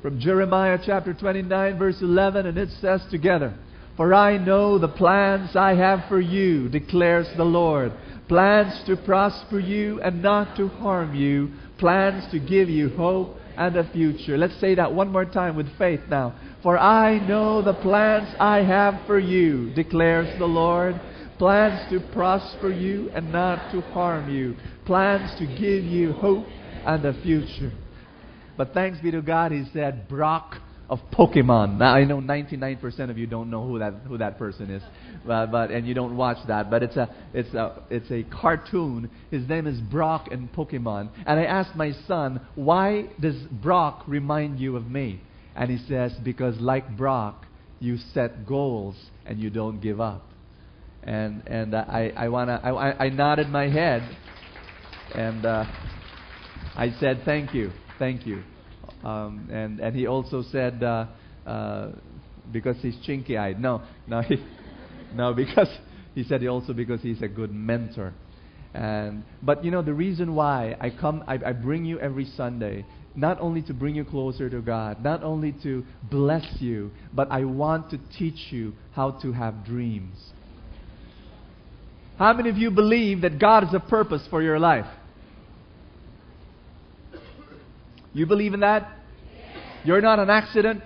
from Jeremiah chapter 29 verse 11, and it says together, "For I know the plans I have for you, declares the Lord. Plans to prosper you and not to harm you. Plans to give you hope and a future." Let's say that one more time with faith now. "For I know the plans I have for you, declares the Lord. Plans to prosper you and not to harm you. Plans to give you hope and a future." But thanks be to God, He said Brock of Pokemon. Now I know 99% of you don't know who that person is, but and you don't watch that. But it's a cartoon. His name is Brock in Pokemon. And I asked my son, "Why does Brock remind you of me?" And he says, "Because like Brock, you set goals and you don't give up." And I nodded my head, and I said, "Thank you. Thank you." And he also said, because he's chinky-eyed. No, because he said also because he's a good mentor. But you know, the reason why I bring you every Sunday, not only to bring you closer to God, not only to bless you, but I want to teach you how to have dreams. How many of you believe that God has a purpose for your life? You believe in that? You're not an accident.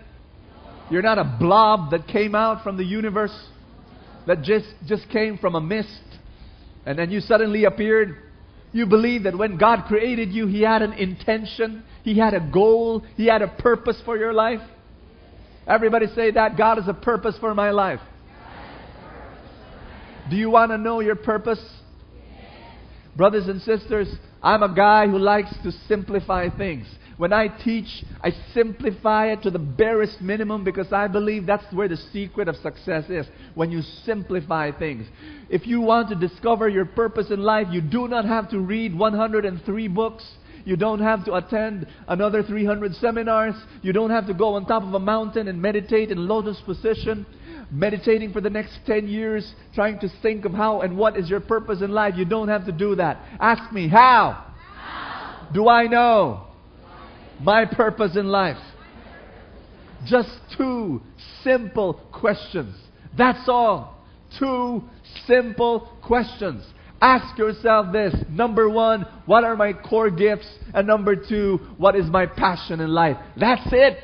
You're not a blob that came out from the universe, that just came from a mist, and then you suddenly appeared. You believe that when God created you, He had an intention, He had a goal, He had a purpose for your life. Everybody say that. God has a purpose for my life. Do you want to know your purpose? Brothers and sisters, I'm a guy who likes to simplify things. When I teach, I simplify it to the barest minimum because I believe that's where the secret of success is. When you simplify things. If you want to discover your purpose in life, you do not have to read 103 books. You don't have to attend another 300 seminars. You don't have to go on top of a mountain and meditate in lotus position, meditating for the next 10 years, trying to think of how and what is your purpose in life. You don't have to do that. Ask me, how do I know my purpose in life? Just 2 simple questions. That's all. 2 simple questions. Ask yourself this. Number 1, what are my core gifts? And number 2, what is my passion in life? That's it.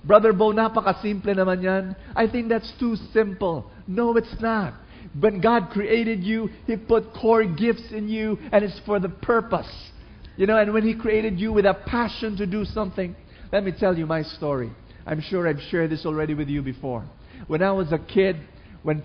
Brother Bo, napakasimple naman yan. I think that's too simple. No, it's not. When God created you, He put core gifts in you, and it's for the purpose. You know, and when He created you with a passion to do something, let me tell you my story. I'm sure I've shared this already with you before. When I was a kid, when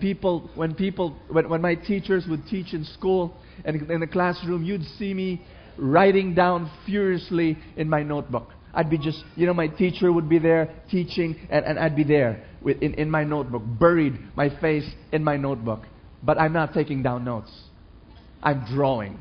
my teachers would teach in school and in the classroom, you'd see me writing down furiously in my notebook. I'd be just, my teacher would be there teaching, and I'd be there in my notebook, buried my face in my notebook. But I'm not taking down notes. I'm drawing.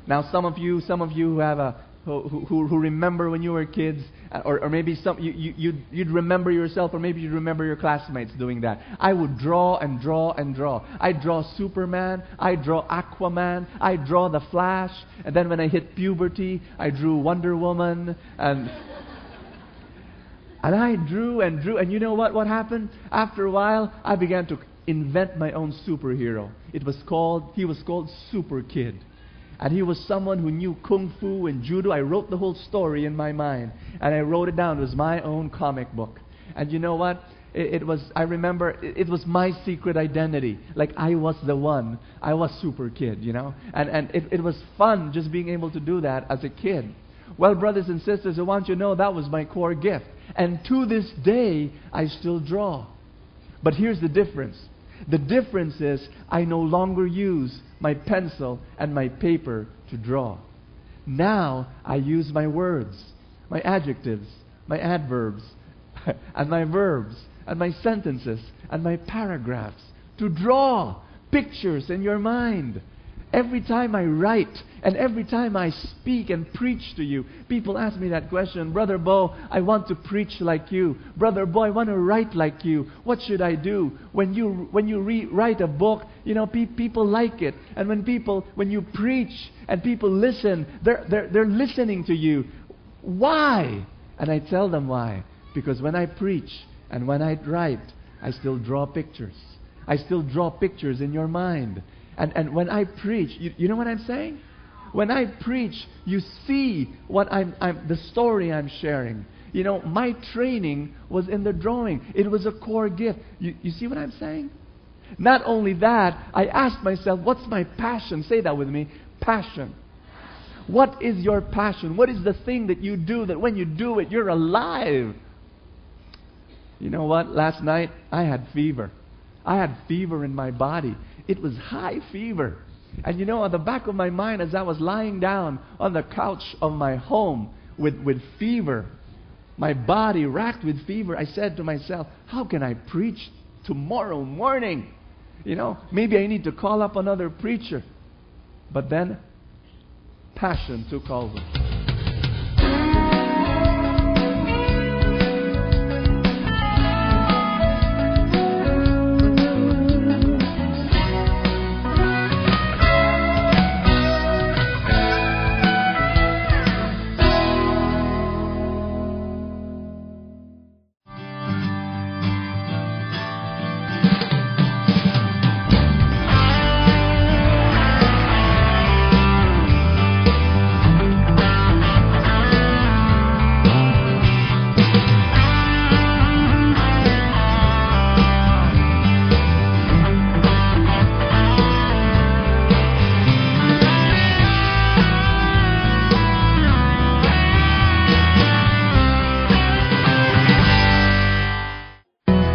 Now, some of you who have who remember when you were kids, or maybe you'd remember yourself, or maybe you'd remember your classmates doing that. I would draw and draw and draw. I'd draw Superman, I'd draw Aquaman, I'd draw the Flash, and then when I hit puberty, I drew Wonder Woman, and I drew and drew, and you know what happened? After a while, I began to invent my own superhero. He was called Super Kid. And he was someone who knew Kung Fu and Judo. I wrote the whole story in my mind. And I wrote it down. It was my own comic book. And you know what? I remember, it was my secret identity. Like I was the one. I was Super Kid, And it was fun just being able to do that as a kid. Well, brothers and sisters, I want you to know that was my core gift. And to this day, I still draw. But here's the difference. The difference is I no longer use my pencil and my paper to draw. Now I use my words, my adjectives, my adverbs, and my verbs, and my sentences, and my paragraphs to draw pictures in your mind. Every time I write and every time I speak and preach to you, people ask me that question, Brother Bo, I want to preach like you. Brother Bo, I want to write like you. What should I do? When you write a book, people like it. And when you preach and people listen, they're listening to you. Why? And I tell them why. Because when I preach and when I write, I still draw pictures. I still draw pictures in your mind. And when I preach, you know what I'm saying? When I preach, you see what the story I'm sharing. You know, my training was in the drawing. It was a core gift. You see what I'm saying? Not only that, I asked myself, what's my passion? Say that with me. Passion. What is your passion? What is the thing that you do that when you do it, you're alive? You know what? Last night, I had fever. I had fever in my body. It was high fever. And you know, on the back of my mind, as I was lying down on the couch of my home with fever, my body racked with fever, I said to myself, how can I preach tomorrow morning? You know, maybe I need to call up another preacher. But then, passion took over.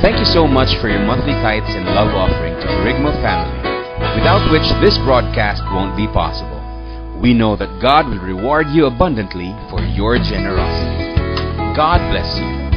Thank you so much for your monthly tithes and love offering to Kerygma family, without which this broadcast won't be possible. We know that God will reward you abundantly for your generosity. God bless you.